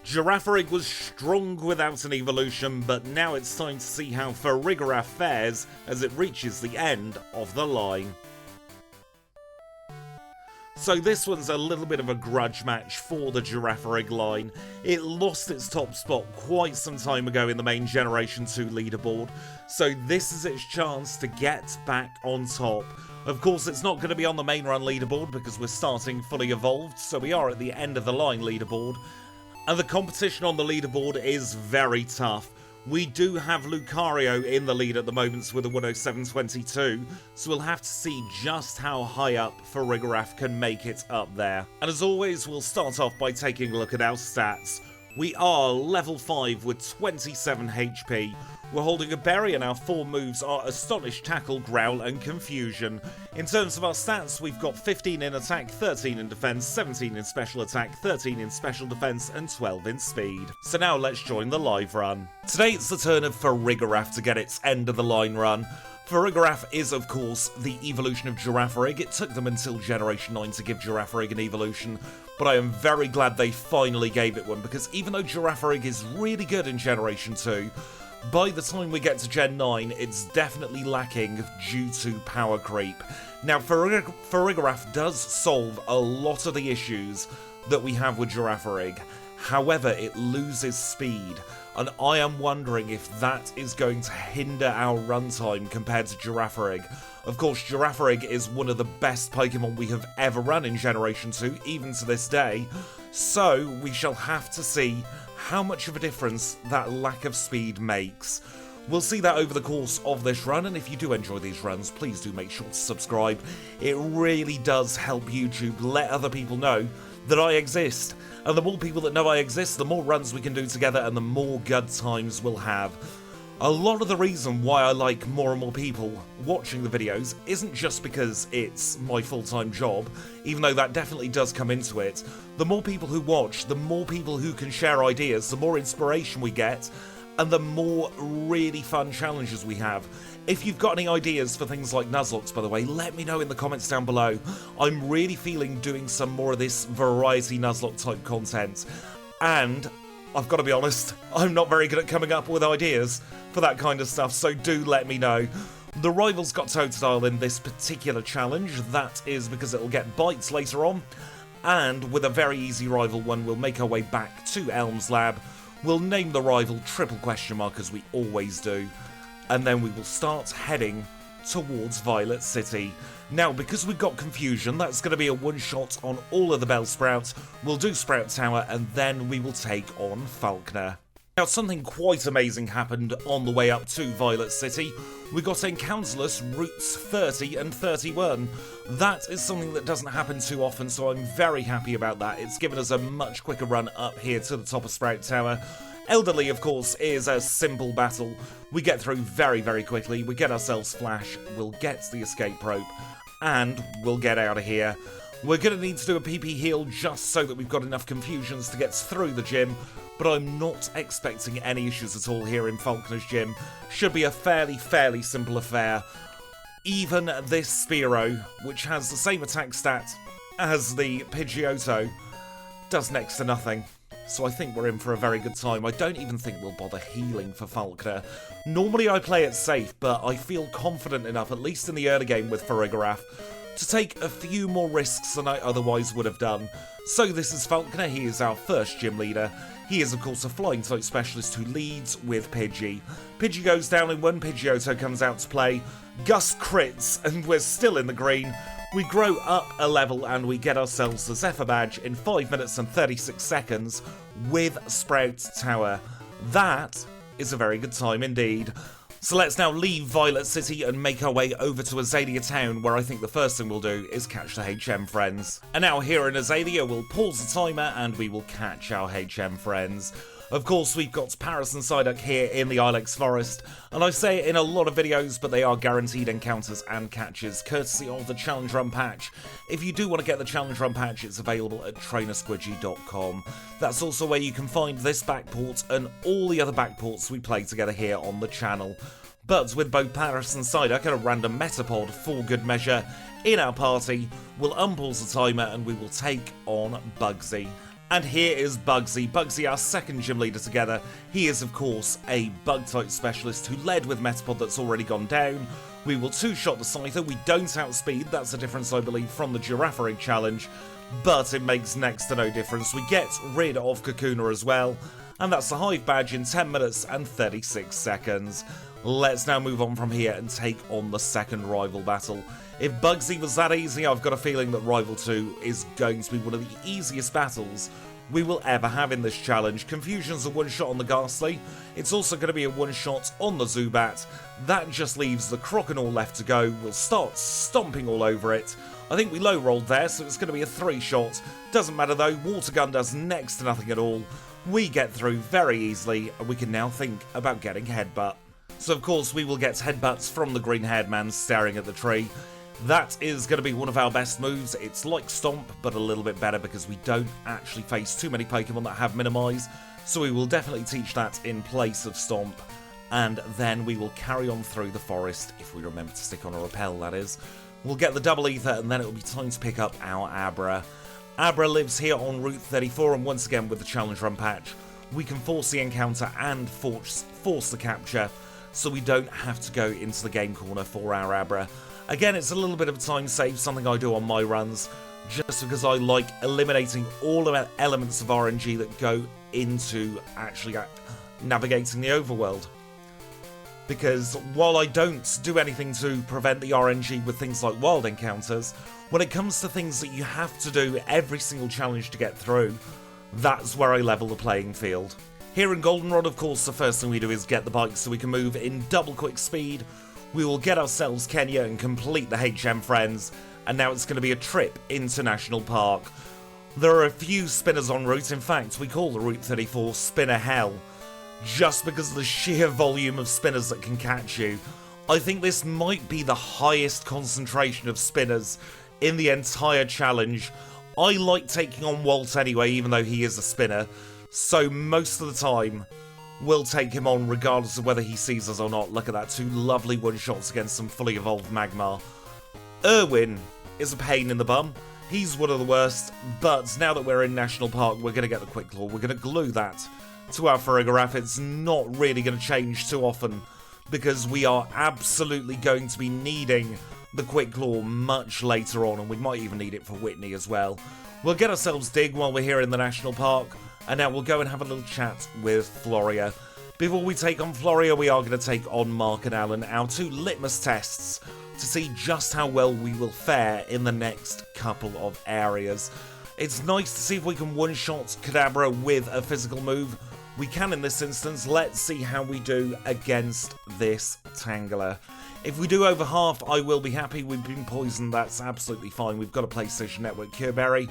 Girafarig was strong without an evolution, but now it's time to see how FARIGIRAF fares as it reaches the end of the line. So this one's a little bit of a grudge match for the Girafarig line. It lost its top spot quite some time ago in the main Generation 2 leaderboard, so this is its chance to get back on top. Of course, it's not going to be on the main run leaderboard because we're starting fully evolved, so we are at the end of the line leaderboard. And the competition on the leaderboard is very tough. We do have Lucario in the lead at the moment with a 107.22, so we'll have to see just how high up FARIGIRAF can make it up there. And as always, we'll start off by taking a look at our stats. We are level 5 with 27 HP. We're holding a berry and our 4 moves are Astonish, Tackle, Growl and Confusion. In terms of our stats, we've got 15 in attack, 13 in defense, 17 in special attack, 13 in special defense and 12 in speed. So now let's join the live run. Today it's the turn of FARIGIRAF to get its end of the line run. FARIGIRAF is, of course, the evolution of Girafarig. It took them until Generation 9 to give Girafarig an evolution, but I am very glad they finally gave it one, because even though Girafarig is really good in Generation 2, by the time we get to Gen 9, it's definitely lacking due to power creep. Now, FARIGIRAF does solve a lot of the issues that we have with Girafarig. However, it loses speed, and I am wondering if that is going to hinder our runtime compared to Girafarig. Of course, Girafarig is one of the best Pokemon we have ever run in Generation 2, even to this day, so we shall have to see how much of a difference that lack of speed makes. We'll see that over the course of this run, and if you do enjoy these runs, please do make sure to subscribe. It really does help YouTube let other people know that I exist. And the more people that know I exist, the more runs we can do together and the more good times we'll have. A lot of the reason why I like more and more people watching the videos isn't just because it's my full-time job, even though that definitely does come into it. The more people who watch, the more people who can share ideas, the more inspiration we get, and the more really fun challenges we have. If you've got any ideas for things like Nuzlocke, by the way, let me know in the comments down below. I'm really feeling doing some more of this variety Nuzlocke type content, and I've got to be honest, I'm not very good at coming up with ideas for that kind of stuff, so do let me know. The rivals got Totodile in this particular challenge. That is because it'll get bites later on, and with a very easy rival one, we'll make our way back to Elm's lab. We'll name the rival triple question mark as we always do, and then we will start heading towards Violet City. Now, because we've got Confusion, that's going to be a one-shot on all of the Bellsprouts. We'll do Sprout Tower, and then we will take on Falkner. Now, something quite amazing happened on the way up to Violet City. We got Encounterless routes 30 and 31. That is something that doesn't happen too often, so I'm very happy about that. It's given us a much quicker run up here to the top of Sprout Tower. Elderly, of course, is a simple battle. We get through very, very quickly. We get ourselves Flash, we'll get the escape rope, and we'll get out of here. We're going to need to do a PP heal just so that we've got enough confusions to get through the gym, but I'm not expecting any issues at all here in Falkner's gym. Should be a fairly simple affair. Even this Spearow, which has the same attack stat as the Pidgeotto, does next to nothing. So I think we're in for a very good time. I don't even think we'll bother healing for Falkner. Normally I play it safe, but I feel confident enough, at least in the early game with FARIGIRAF, to take a few more risks than I otherwise would have done. So this is Falkner, he is our first gym leader. He is of course a flying type specialist who leads with Pidgey. Pidgey goes down in one, Pidgeotto comes out to play. Gus crits and we're still in the green. We grow up a level and we get ourselves the Zephyr badge in 5 minutes and 36 seconds with Sprout Tower. That is a very good time indeed. So let's now leave Violet City and make our way over to Azalea Town, where I think the first thing we'll do is catch the HM friends. And now here in Azalea, we'll pause the timer and we will catch our HM friends. Of course, we've got Paris and Psyduck here in the Ilex Forest, and I say it in a lot of videos, but they are guaranteed encounters and catches, courtesy of the Challenge Run patch. If you do want to get the Challenge Run patch, it's available at trainersquidgy.com. That's also where you can find this backport and all the other backports we play together here on the channel. But with both Paris and Psyduck and a random Metapod for good measure in our party, we'll unpause the timer and we will take on Bugsy. And here is Bugsy. Bugsy, our second gym leader together. He is, of course, a bug-type specialist who led with Metapod that's already gone down. We will two-shot the Scyther. We don't outspeed. That's a difference, I believe, from the Girafarig challenge. But it makes next to no difference. We get rid of Kakuna as well. And that's the Hive badge in 10 minutes and 36 seconds. Let's now move on from here and take on the second rival battle. If Bugsy was that easy, I've got a feeling that Rival 2 is going to be one of the easiest battles we will ever have in this challenge. Confusion's a one-shot on the Ghastly. It's also going to be a one-shot on the Zubat. That just leaves the Croconaw left to go. We'll start stomping all over it. I think we low-rolled there, so it's going to be a 3-shot. Doesn't matter though, Water Gun does next to nothing at all. We get through very easily, and we can now think about getting Headbutt. So of course we will get Headbutts from the green-haired man staring at the tree. That is going to be one of our best moves. It's like Stomp, but a little bit better because we don't actually face too many Pokemon that have Minimise. So we will definitely teach that in place of Stomp. And then we will carry on through the forest, if we remember to stick on a Repel, that is. We'll get the Double Ether, and then it will be time to pick up our Abra. Abra lives here on Route 34, and once again with the Challenge Run patch, we can force the encounter and force the capture, so we don't have to go into the game corner for our Abra. Again, it's a little bit of a time save, something I do on my runs, just because I like eliminating all the elements of RNG that go into actually navigating the overworld. Because while I don't do anything to prevent the RNG with things like wild encounters, when it comes to things that you have to do every single challenge to get through, that's where I level the playing field. Here in Goldenrod, of course, the first thing we do is get the bike so we can move in double quick speed. We will get ourselves Kenya and complete the HM Friends, and now it's going to be a trip into National Park. There are a few spinners en route. In fact, we call the Route 34 Spinner Hell, just because of the sheer volume of spinners that can catch you. I think this might be the highest concentration of spinners in the entire challenge. I like taking on Walt anyway, even though he is a spinner, so most of the time we'll take him on regardless of whether he sees us or not. Look at that, 2 lovely one-shots against some fully evolved Magmar. Irwin is a pain in the bum. He's one of the worst, but now that we're in National Park, we're going to get the Quick Claw. We're going to glue that to our FARIGIRAF. It's not really going to change too often, because we are absolutely going to be needing the Quick Claw much later on, and we might even need it for Whitney as well. We'll get ourselves Dig while we're here in the National Park, and now we'll go and have a little chat with Floria. Before we take on Floria, we are going to take on Mark and Alan, our 2 litmus tests, to see just how well we will fare in the next couple of areas. It's nice to see if we can one-shot Kadabra with a physical move. We can in this instance. Let's see how we do against this Tangela. If we do over half, I will be happy. We've been poisoned, that's absolutely fine. We've got a PlayStation Network Cure Berry.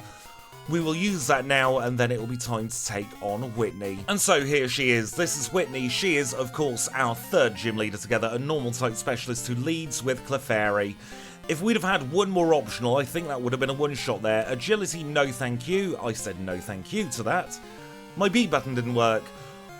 We will use that now, and then it will be time to take on Whitney. And so here she is. This is Whitney. She is, of course, our 3rd gym leader together, a normal type specialist who leads with Clefairy. If we'd have had one more optional, I think that would have been a one-shot there. Agility, no thank you. I said no thank you to that. My B button didn't work.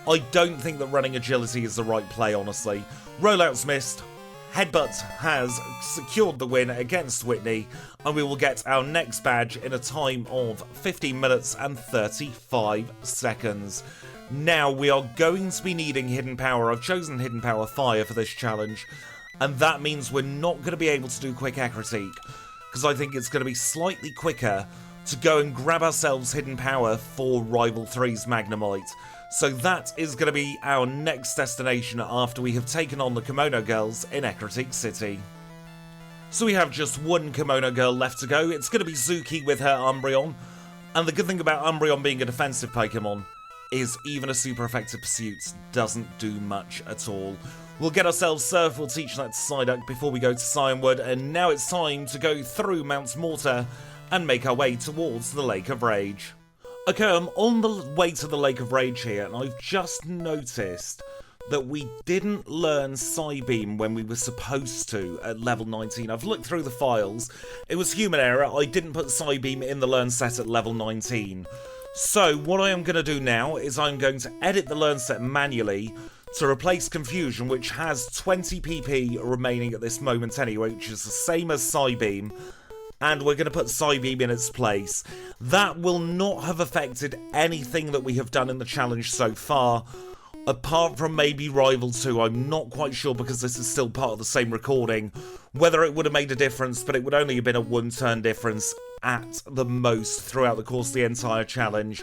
I don't think that running agility is the right play, honestly. Rollouts missed. Headbutt has secured the win against Whitney, and we will get our next badge in a time of 15 minutes and 35 seconds. Now, we are going to be needing Hidden Power. I've chosen Hidden Power Fire for this challenge, and that means we're not going to be able to do Quick Ecruteak, because I think it's going to be slightly quicker to go and grab ourselves Hidden Power for Rival 3's Magnemite. So that is going to be our next destination after we have taken on the Kimono Girls in Ecruteak City. So we have just one Kimono Girl left to go. It's going to be Zuki with her Umbreon. And the good thing about Umbreon being a defensive Pokemon is even a super effective Pursuit doesn't do much at all. We'll get ourselves Surf, we'll teach that to Psyduck before we go to Cyanwood, and now it's time to go through Mount Mortar and make our way towards the Lake of Rage. Okay, I'm on the way to the Lake of Rage here, and I've just noticed that we didn't learn Psybeam when we were supposed to at level 19. I've looked through the files. It was human error. I didn't put Psybeam in the learn set at level 19. So what I am going to do now is I'm going to edit the learn set manually to replace Confusion, which has 20 PP remaining at this moment anyway, which is the same as Psybeam. and we're going to put Psybeam in its place. That will not have affected anything that we have done in the challenge so far, apart from maybe Rival 2. I'm not quite sure because this is still part of the same recording, whether it would have made a difference, but it would only have been a 1-turn difference at the most throughout the course of the entire challenge.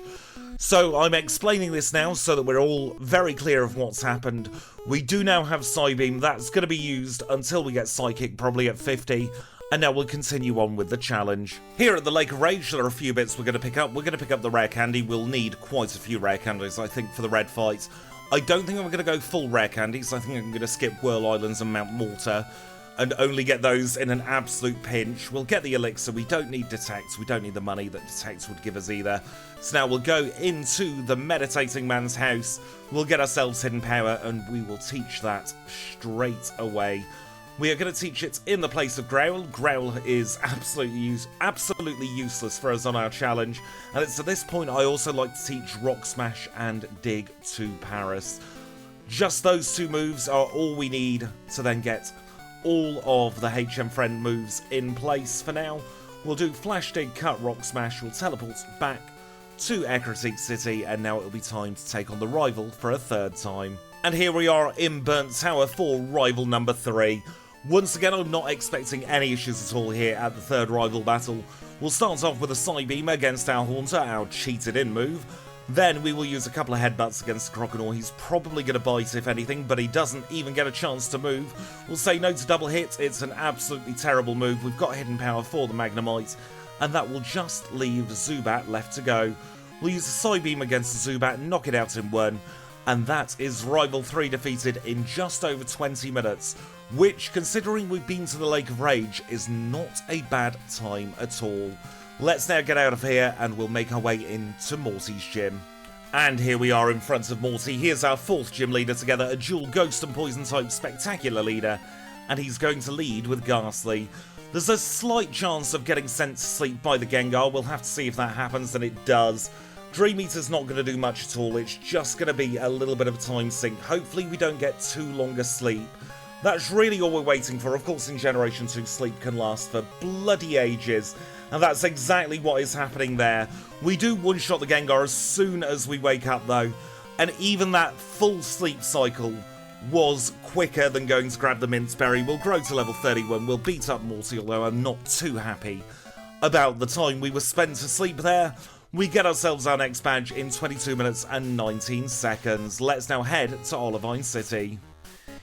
So I'm explaining this now so that we're all very clear of what's happened. We do now have Psybeam. That's going to be used until we get Psychic, probably at 50. And now we'll continue on with the challenge. Here at the Lake of Rage, there are a few bits we're going to pick up. We're going to pick up the rare candy. We'll need quite a few rare candies, I think, for the red fight. I don't think I'm going to go full rare candies. I think I'm going to skip Whirl Islands and Mount Mortar and only get those in an absolute pinch. We'll get the elixir. We don't need Detect. We don't need the money that Detect would give us either. So now we'll go into the Meditating Man's house. We'll get ourselves Hidden Power and we will teach that straight away. We are going to teach it in the place of Growl. Growl is absolutely useless for us on our challenge. And it's at this point I also like to teach Rock Smash and Dig to Paris. Just those two moves are all we need to then get all of the HM Friend moves in place. For now, we'll do Flash Dig, Cut, Rock Smash. We'll teleport back to Ecruteak City. And now it'll be time to take on the rival for a third time. And here we are in Burnt Tower for rival number 3. Once again, I'm not expecting any issues at all here at the third rival battle. We'll start off with a Psybeam against our Haunter, our cheated-in move. Then we will use a couple of headbutts against the Crocodile. He's probably going to bite, if anything, but he doesn't even get a chance to move. We'll say no to double hit. It's an absolutely terrible move. We've got Hidden Power for the Magnemite, and that will just leave Zubat left to go. We'll use a Psybeam against the Zubat, knock it out in 1. And that is Rival 3 defeated in just over 20 minutes, which, considering we've been to the Lake of Rage, is not a bad time at all. Let's now get out of here and we'll make our way into Morty's gym. And here we are in front of Morty. Here's our 4th gym leader together, a dual Ghost and Poison type spectacular leader, and he's going to lead with Ghastly. There's a slight chance of getting sent to sleep by the Gengar. We'll have to see if that happens, and it does. Dream Eater's not going to do much at all. It's just going to be a little bit of a time sink. Hopefully we don't get too long a sleep. That's really all we're waiting for. Of course, in Generation 2, sleep can last for bloody ages. And that's exactly what is happening there. We do one-shot the Gengar as soon as we wake up, though. And even that full sleep cycle was quicker than going to grab the Mince Berry. We'll grow to level 31. We'll beat up Morty, although I'm not too happy about the time we were spent to sleep there. We get ourselves our next badge in 22 minutes and 19 seconds. Let's now head to Olivine City.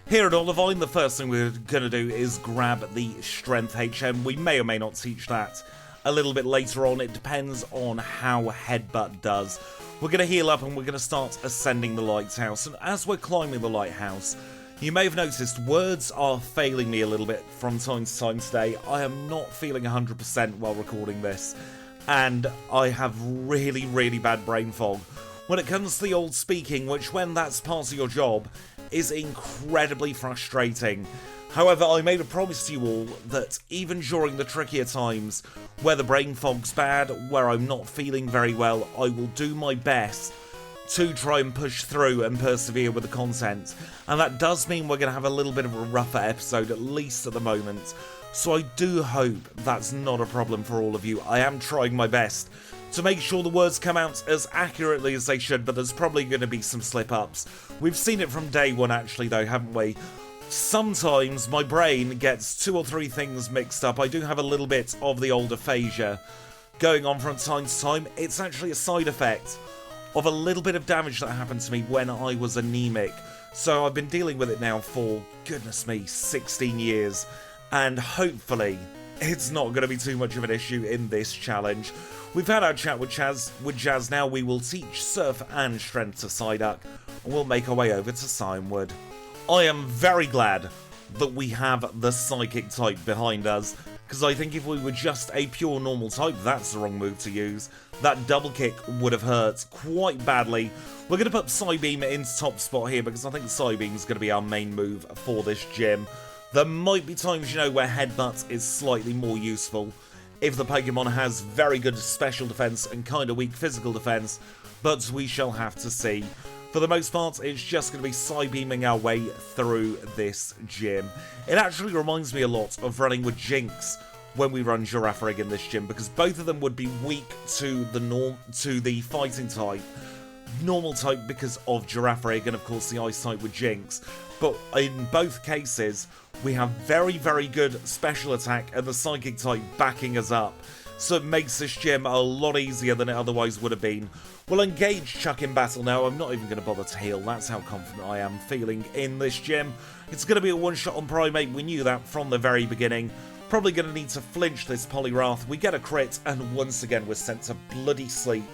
Here at Olivine, the first thing we're going to do is grab the Strength HM. We may or may not teach that a little bit later on. It depends on how Headbutt does. We're going to heal up and we're going to start ascending the lighthouse. And as we're climbing the lighthouse, you may have noticed words are failing me a little bit from time to time today. I am not feeling 100% while recording this. And I have really bad brain fog when it comes to the old speaking, which, when that's part of your job, is incredibly frustrating. However, I made a promise to you all that even during the trickier times, where the brain fog's bad, where I'm not feeling very well, I will do my best to try and push through and persevere with the content. And that does mean we're going to have a little bit of a rougher episode, at least at the moment. So I do hope that's not a problem for all of you. I am trying my best to make sure the words come out as accurately as they should, but there's probably going to be some slip-ups. We've seen it from day one, actually, though, haven't we? Sometimes my brain gets 2 or 3 things mixed up. I do have a little bit of the old aphasia going on from time to time. It's actually a side effect of a little bit of damage that happened to me when I was anemic. So I've been dealing with it now for, goodness me, 16 years. And hopefully it's not going to be too much of an issue in this challenge. We've had our chat with Jazz. Now we will teach Surf and Strength to Psyduck, and we'll make our way over to Cinewood. I am very glad that we have the Psychic type behind us, because I think if we were just a pure normal type, that's the wrong move to use. That double kick would have hurt quite badly. We're going to put Psybeam into top spot here, because I think Psybeam is going to be our main move for this gym. There might be times, where Headbutt is slightly more useful if the Pokémon has very good special defense and kind of weak physical defense, but we shall have to see. For the most part, it's just going to be Psybeaming our way through this gym. It actually reminds me a lot of running with Jinx when we run Girafarig in this gym, because both of them would be weak to the fighting type. Normal type because of Girafarig, and of course the ice type with Jinx. But in both cases, we have very, very good special attack and the psychic type backing us up. So it makes this gym a lot easier than it otherwise would have been. We'll engage Chuck in battle now. I'm not even going to bother to heal. That's how confident I am feeling in this gym. It's going to be a one-shot on Primate. We knew that from the very beginning. Probably going to need to flinch this Poliwrath. We get a crit, and once again we're sent to bloody sleep.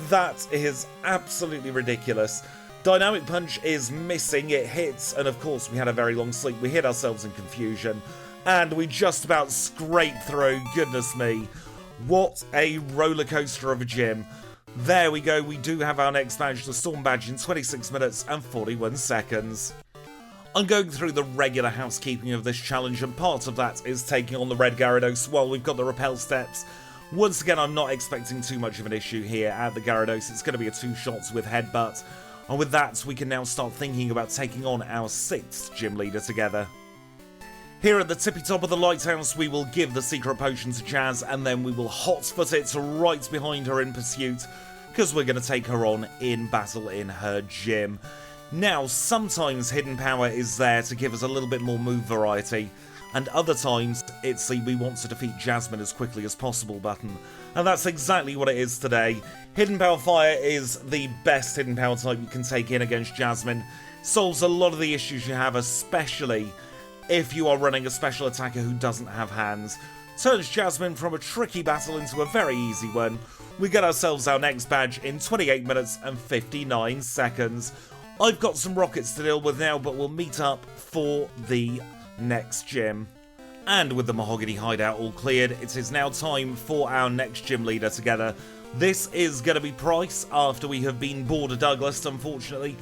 That is absolutely ridiculous. Dynamic Punch is missing. It hits, and of course we had a very long sleep. We hit ourselves in confusion, and we just about scraped through. Goodness me. What a roller coaster of a gym. There we go. We do have our next badge, the Storm Badge, in 26 minutes and 41 seconds. I'm going through the regular housekeeping of this challenge, and part of that is taking on the Red Gyarados while we've got the Repel Steps. Once again, I'm not expecting too much of an issue here at the Gyarados. It's going to be a 2-shots with Headbutt. And with that, we can now start thinking about taking on our 6th gym leader together. Here at the tippy top of the lighthouse, we will give the secret potion to Jazz, and then we will hotfoot it right behind her in pursuit, because we're going to take her on in battle in her gym. Now, sometimes Hidden Power is there to give us a little bit more move variety, and other times it's the we want to defeat Jasmine as quickly as possible button. And that's exactly what it is today. Hidden Power Fire is the best Hidden Power type you can take in against Jasmine. Solves a lot of the issues you have, especially if you are running a special attacker who doesn't have hands. Turns Jasmine from a tricky battle into a very easy one. We get ourselves our next badge in 28 minutes and 59 seconds. I've got some rockets to deal with now, but we'll meet up for the next gym. And with the Mahogany Hideout all cleared, it is now time for our next gym leader together. This is going to be Pryce, after we have been Border Douglas, unfortunately.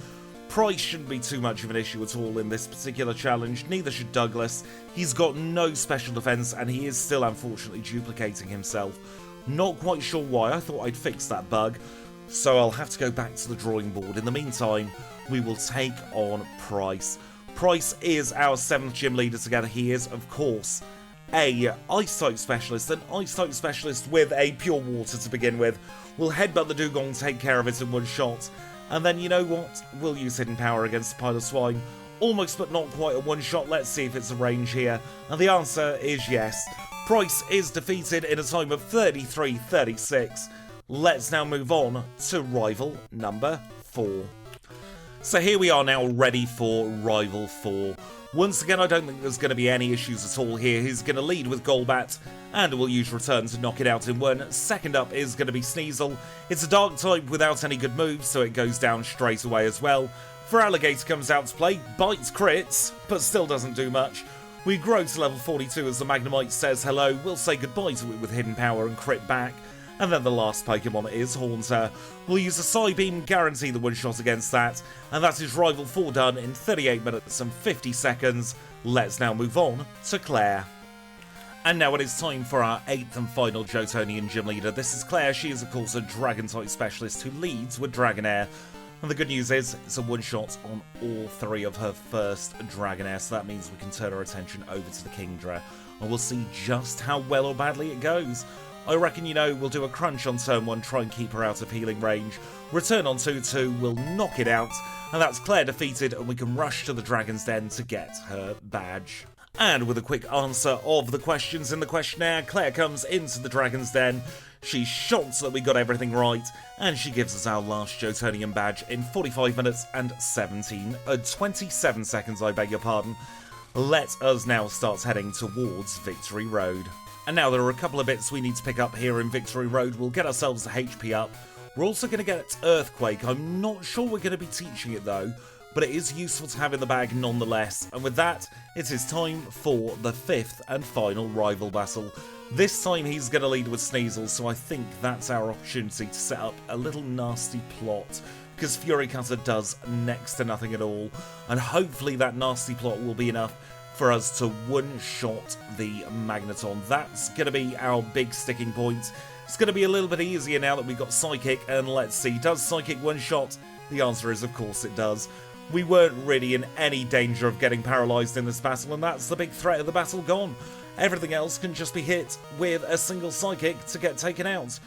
Pryce shouldn't be too much of an issue at all in this particular challenge, neither should Douglas. He's got no special defense, and he is still unfortunately duplicating himself. Not quite sure why. I thought I'd fix that bug, so I'll have to go back to the drawing board. In the meantime, we will take on Pryce. Pryce is our 7th gym leader together. He is, of course, a Ice-type specialist, an Ice-type specialist with a Pure Water to begin with. We'll headbutt the Dugong, take care of it in one shot, and then, you know what, we'll use Hidden Power against the Pile of Swine. Almost but not quite a one-shot. Let's see if it's a range here, and the answer is yes. Pryce is defeated in a time of 33:36. Let's now move on to rival number 4. So here we are now ready for Rival 4. Once again, I don't think there's going to be any issues at all here. He's going to lead with Golbat, and we'll use Return to knock it out in one. Second up is going to be Sneasel. It's a Dark type without any good moves, so it goes down straight away as well. Feraligatr comes out to play, bites crits, but still doesn't do much. We grow to level 42 as the Magnemite says hello. We'll say goodbye to it with Hidden Power and crit back. And then the last Pokemon is Haunter. We'll use a Psybeam, guarantee the one-shot against that, and that is Rival 4 done in 38 minutes and 50 seconds. Let's now move on to Clair. And now it is time for our 8th and final Johtonian gym leader. This is Clair. She is, of course, a Dragon-type specialist who leads with Dragonair. And the good news is, it's a one-shot on all 3 of her first Dragonair, so that means we can turn our attention over to the Kingdra, and we'll see just how well or badly it goes. I reckon, you know, we'll do a crunch on turn 1, try and keep her out of healing range. Return on 2-2, we'll knock it out, and that's Clair defeated, and we can rush to the Dragon's Den to get her badge. And with a quick answer of the questions in the questionnaire, Clair comes into the Dragon's Den. She's shocked that we got everything right, and she gives us our last Johtonian badge in 45 minutes and 27 seconds, I beg your pardon. Let us now start heading towards Victory Road. And now there are a couple of bits we need to pick up here in Victory Road. We'll get ourselves the HP up. We're also going to get Earthquake. I'm not sure we're going to be teaching it though, but it is useful to have in the bag nonetheless. And with that, it is time for the 5th and final rival battle. This time he's going to lead with Sneasel, so I think that's our opportunity to set up a little nasty plot, because Fury Cutter does next to nothing at all, and hopefully that nasty plot will be enough for us to one-shot the Magneton. That's going to be our big sticking point. It's going to be a little bit easier now that we've got Psychic, and let's see, does Psychic one-shot? The answer is, of course, it does. We weren't really in any danger of getting paralysed in this battle, and that's the big threat of the battle gone. Everything else can just be hit with a single psychic to get taken out.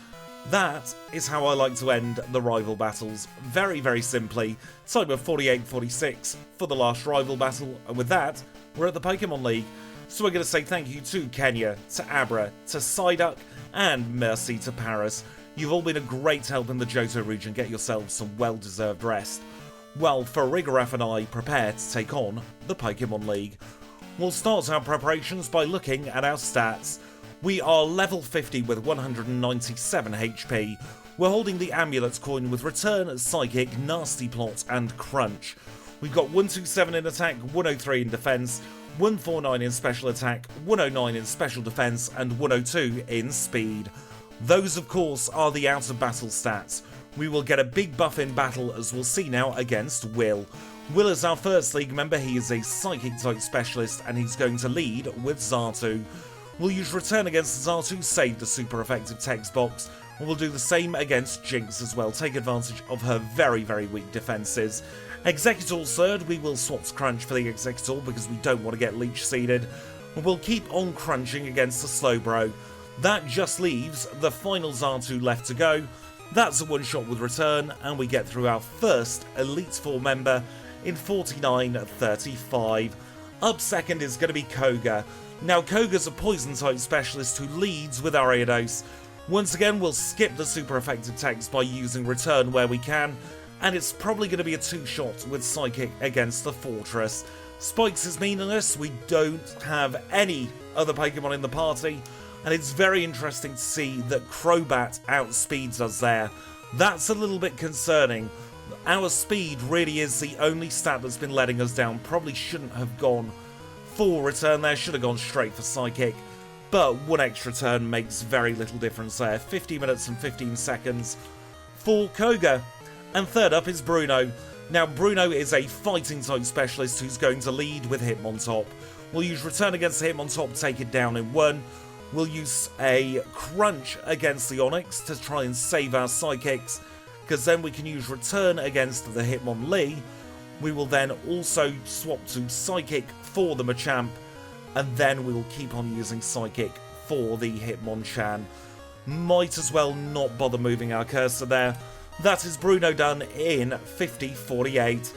That is how I like to end the rival battles. Very, very simply. Time of 48-46 for the last rival battle. And with that, we're at the Pokémon League. So we're going to say thank you to Kenya, to Abra, to Psyduck, and merci to Paris. You've all been a great help in the Johto region. Get yourselves some well-deserved rest. While FARIGIRAF and I prepare to take on the Pokémon League. We'll start our preparations by looking at our stats. We are level 50 with 197 HP. We're holding the Amulet coin with Return, Psychic, Nasty Plot, and Crunch. We've got 127 in attack, 103 in defense, 149 in special attack, 109 in special defense, and 102 in speed. Those, of course, are the out of battle stats. We will get a big buff in battle, as we'll see now, against Will. Will is our first league member. He is a Psychic type specialist, and he's going to lead with Xatu. We'll use Return against Xatu, save the super effective text box, and we'll do the same against Jinx as well, take advantage of her very, very weak defences. Executor's third, we will swap to Crunch for the Executor because we don't want to get Leech Seeded. And we'll keep on crunching against the Slowbro. That just leaves the final Xatu left to go. That's a one-shot with Return, and we get through our first Elite Four member in 49-35. Up second is going to be Koga. Now, Koga's a Poison-type specialist who leads with Ariados. Once again, we'll skip the super effective text by using Return where we can, and it's probably going to be a two-shot with Psychic against the Fortress. Spikes is meaningless, we don't have any other Pokemon in the party, and it's very interesting to see that Crobat outspeeds us there. That's a little bit concerning. Our speed really is the only stat that's been letting us down. Probably shouldn't have gone for Return there, should have gone straight for Psychic. But one extra turn makes very little difference there. 50 minutes and 15 seconds for Koga. And third up is Bruno. Now, Bruno is a fighting type specialist who's going to lead with Hitmontop. We'll use Return against the Hitmontop to take it down in one. We'll use a Crunch against the Onix to try and save our Psychics, because then we can use Return against the Hitmonlee. We will then also swap to Psychic for the Machamp, and then we will keep on using Psychic for the Hitmonchan. Might as well not bother moving our cursor there. That is Bruno done in 50-48.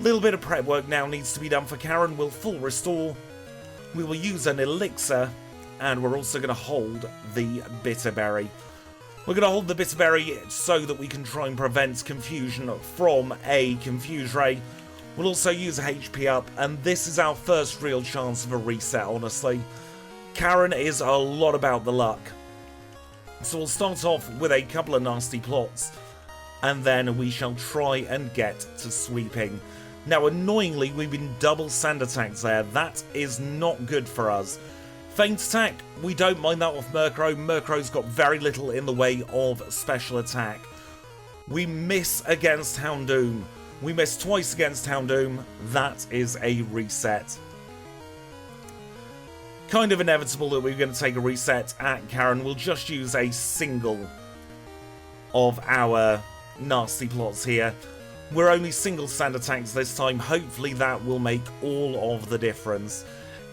Little bit of prep work now needs to be done for Karen. We'll full restore. We will use an Elixir, and we're also going to hold the Bitterberry. We're going to hold the Bitterberry so that we can try and prevent confusion from a Confuse Ray. We'll also use a HP up, and this is our first real chance of a reset, honestly. Karen is a lot about the luck. So we'll start off with a couple of nasty plots, and then we shall try and get to sweeping. Now, annoyingly, we've been double sand attacks there. That is not good for us. Feint attack, we don't mind that off Murkrow. Murkrow's got very little in the way of special attack. We miss against Houndoom. We miss twice against Houndoom. That is a reset. Kind of inevitable that we're going to take a reset at Karen. We'll just use a single of our nasty plots here. We're only single sand attacks this time. Hopefully that will make all of the difference.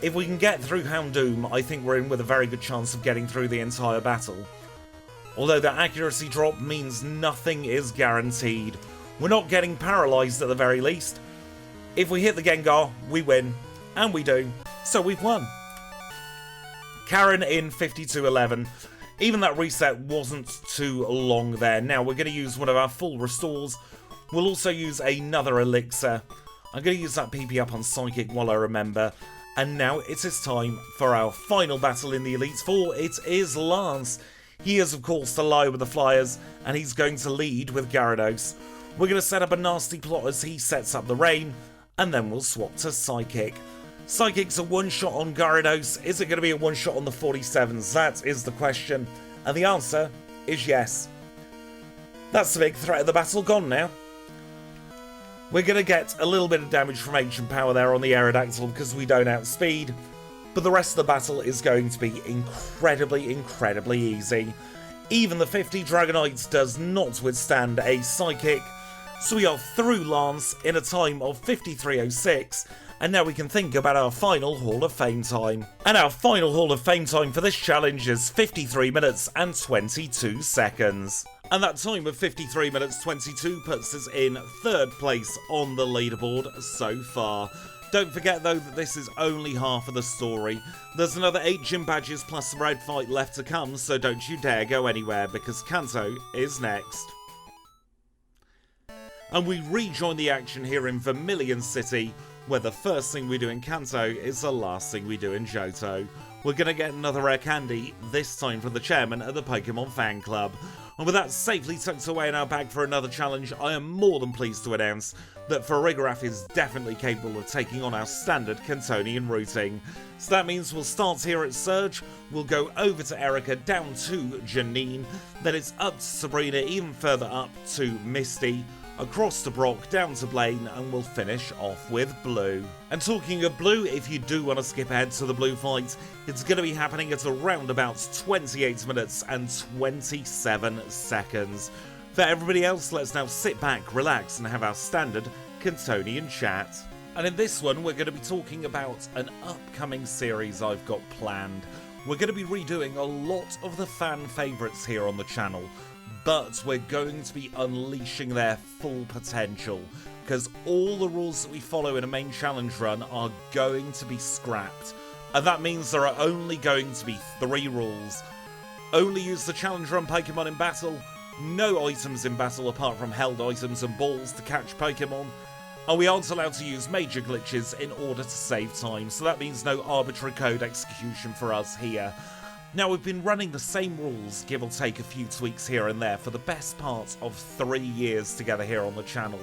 If we can get through Houndoom, I think we're in with a very good chance of getting through the entire battle. Although the accuracy drop means nothing is guaranteed. We're not getting paralysed at the very least. If we hit the Gengar, we win. And we do. So we've won. Karen in 52-11. Even that reset wasn't too long there. Now we're going to use one of our full restores. We'll also use another Elixir. I'm going to use that PP up on Psychic while I remember. And now it is time for our final battle in the Elite Four. It is Lance. He is, of course, the lie with the Flyers, and he's going to lead with Gyarados. We're going to set up a nasty plot as he sets up the rain, and then we'll swap to Psychic. Psychic's a one-shot on Gyarados. Is it going to be a one-shot on the 47s? That is the question. And the answer is yes. That's the big threat of the battle gone now. We're going to get a little bit of damage from Ancient Power there on the Aerodactyl because we don't outspeed. But the rest of the battle is going to be incredibly, incredibly easy. Even the 50 Dragonites does not withstand a Psychic. So we are through Lance in a time of 53.06. And now we can think about our final Hall of Fame time. And our final Hall of Fame time for this challenge is 53 minutes and 22 seconds. And that time of 53 minutes 22 puts us in 3rd place on the leaderboard so far. Don't forget though that this is only half of the story. There's another 8 gym badges plus the red fight left to come, so don't you dare go anywhere because Kanto is next. And we rejoin the action here in Vermilion City, where the first thing we do in Kanto is the last thing we do in Johto. We're going to get another rare candy, this time from the chairman of the Pokémon fan club. And with that safely tucked away in our bag for another challenge, I am more than pleased to announce that FARIGIRAF is definitely capable of taking on our standard Kantonian routing. So that means we'll start here at Surge, we'll go over to Erica, down to Janine, then it's up to Sabrina, even further up to Misty, across to Brock, down to Blaine, and we'll finish off with Blue. And talking of Blue, if you do want to skip ahead to the Blue fight, it's going to be happening at around about 28 minutes and 27 seconds. For everybody else, let's now sit back, relax, and have our standard Kantonian chat. And in this one, we're going to be talking about an upcoming series I've got planned. We're going to be redoing a lot of the fan favourites here on the channel, but we're going to be unleashing their full potential, because all the rules that we follow in a main challenge run are going to be scrapped. And that means there are only going to be 3 rules. Only use the challenge run Pokemon in battle, no items in battle apart from held items and balls to catch Pokemon, and we aren't allowed to use major glitches in order to save time, so that means no arbitrary code execution for us here. Now, we've been running the same rules, give or take a few tweaks here and there, for the best part of 3 years together here on the channel,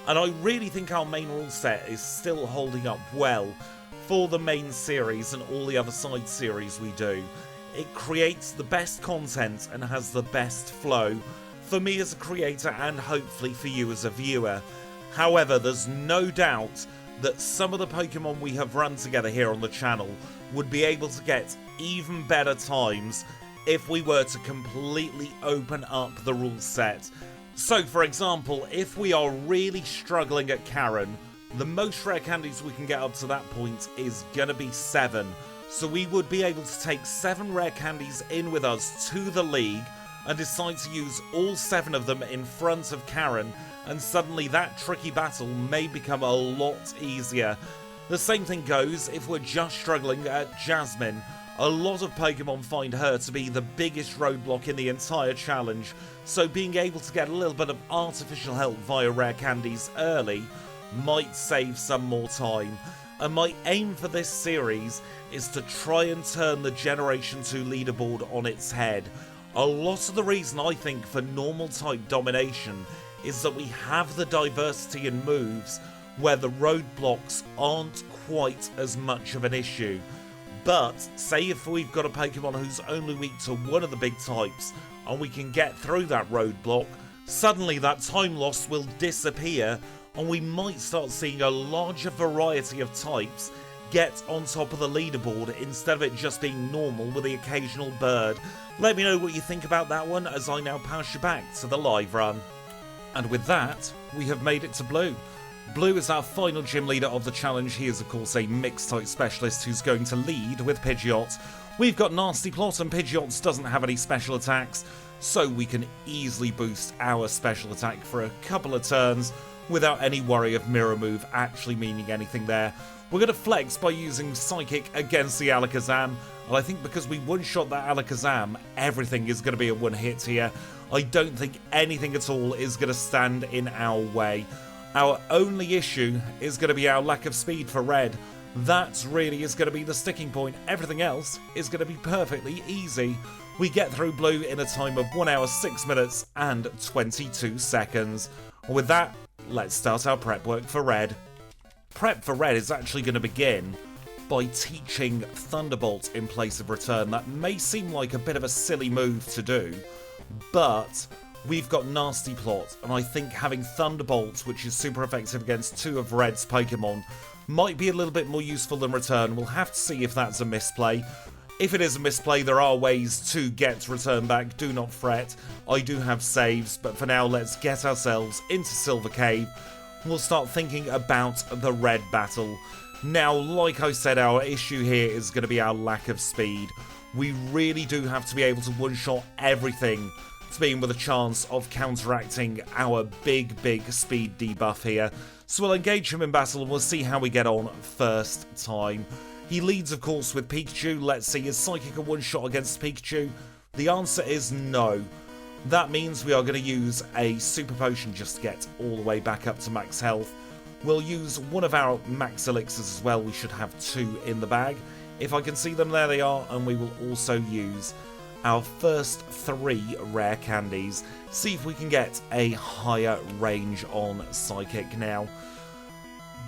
and I really think our main rule set is still holding up well for the main series and all the other side series we do. It creates the best content and has the best flow for me as a creator and hopefully for you as a viewer. However, there's no doubt that some of the Pokemon we have run together here on the channel would be able to get even better times if we were to completely open up the rule set. So for example, if we are really struggling at Karen, the most rare candies we can get up to that point is gonna be 7. So we would be able to take 7 rare candies in with us to the league and decide to use all 7 of them in front of Karen, and suddenly that tricky battle may become a lot easier. The same thing goes if we're just struggling at Jasmine. A lot of Pokemon find her to be the biggest roadblock in the entire challenge, so being able to get a little bit of artificial help via rare candies early might save some more time. And my aim for this series is to try and turn the Generation 2 leaderboard on its head. A lot of the reason I think for normal type domination is that we have the diversity in moves where the roadblocks aren't quite as much of an issue. But say if we've got a Pokemon who's only weak to one of the big types and we can get through that roadblock, suddenly that time loss will disappear and we might start seeing a larger variety of types get on top of the leaderboard instead of it just being normal with the occasional bird. Let me know what you think about that one as I now pass you back to the live run. And with that, we have made it to Blue. Blue is our final gym leader of the challenge. He is of course a mixed type specialist who's going to lead with Pidgeot. We've got Nasty Plot and Pidgeot doesn't have any special attacks, so we can easily boost our special attack for a couple of turns without any worry of Mirror Move actually meaning anything there. We're going to flex by using Psychic against the Alakazam, and I think because we one-shot that Alakazam, everything is going to be a one-hit here. I don't think anything at all is going to stand in our way. Our only issue is going to be our lack of speed for Red. That really is going to be the sticking point. Everything else is going to be perfectly easy. We get through Blue in a time of 1 hour 6 minutes and 22 seconds. With that, let's start our prep work for Red. Prep for Red is actually going to begin by teaching Thunderbolt in place of Return. That may seem like a bit of a silly move to do, but we've got Nasty Plot, and I think having Thunderbolt, which is super effective against 2 of Red's Pokemon, might be a little bit more useful than Return. We'll have to see if that's a misplay. If it is a misplay, there are ways to get Return back, do not fret. I do have saves, but for now let's get ourselves into Silver Cave. We'll start thinking about the Red battle. Now, like I said, our issue here is going to be our lack of speed. We really do have to be able to one-shot everything to be in with a chance of counteracting our big speed debuff here. So we'll engage him in battle and we'll see how we get on first time. He leads, of course, with Pikachu. Let's see, is Psychic a one-shot against Pikachu? The answer is no. That means we are going to use a Super Potion just to get all the way back up to max health. We'll use one of our max elixirs as well. We should have 2 in the bag. If I can see them, there they are. And we will also use our first 3 rare candies. See if we can get a higher range on Psychic now.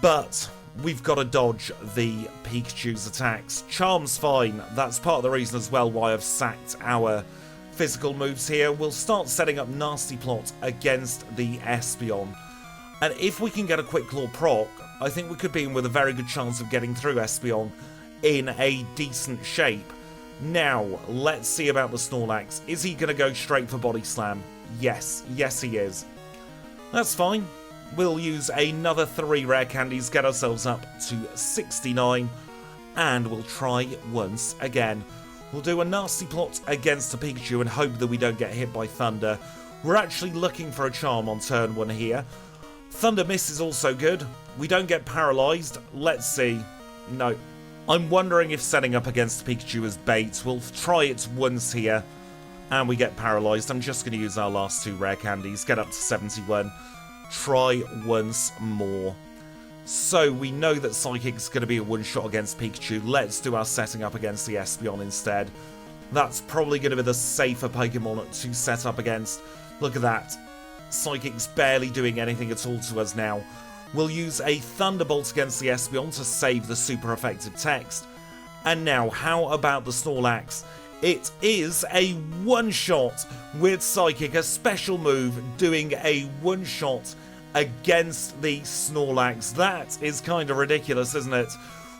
But we've got to dodge the Pikachu's attacks. Charm's fine. That's part of the reason as well why I've sacked our physical moves here. We'll start setting up Nasty Plot against the Espeon. And if we can get a Quick Claw proc, I think we could be in with a very good chance of getting through Espeon in a decent shape. Now, let's see about the Snorlax. Is he going to go straight for Body Slam? Yes. Yes, he is. That's fine. We'll use another 3 rare candies, get ourselves up to 69, and we'll try once again. We'll do a Nasty Plot against the Pikachu and hope that we don't get hit by Thunder. We're actually looking for a Charm on turn 1 here. Thunder Miss is also good. We don't get paralysed. Let's see. No. I'm wondering if setting up against Pikachu as bait. We'll try it once here. And we get paralysed. I'm just going to use our last 2 rare candies. Get up to 71. Try once more. So we know that Psychic's going to be a one-shot against Pikachu. Let's do our setting up against the Espeon instead. That's probably going to be the safer Pokemon to set up against. Look at that. Psychic's barely doing anything at all to us now. We'll use a Thunderbolt against the Espeon to save the super effective text. And now, how about the Snorlax? It is a one-shot with Psychic, a special move doing a one-shot against the Snorlax. That is kind of ridiculous, isn't it?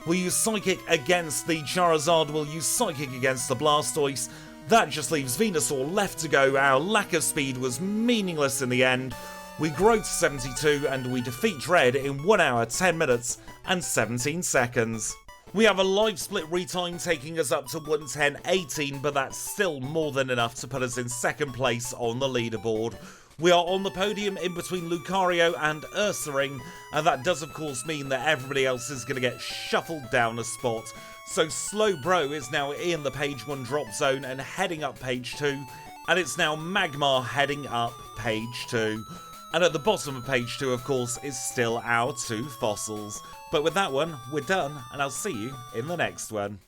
We'll use Psychic against the Charizard, we'll use Psychic against the Blastoise. That just leaves Venusaur left to go. Our lack of speed was meaningless in the end. We grow to 72 and we defeat Red in 1 hour, 10 minutes and 17 seconds. We have a live split retime taking us up to 110.18, but that's still more than enough to put us in 2nd place on the leaderboard. We are on the podium in between Lucario and Ursaring, and that does of course mean that everybody else is going to get shuffled down a spot. So Slowbro is now in the page 1 drop zone and heading up page 2, and it's now Magmar heading up page 2. And at the bottom of page 2, of course, is still our 2 fossils. But with that one, we're done, and I'll see you in the next one.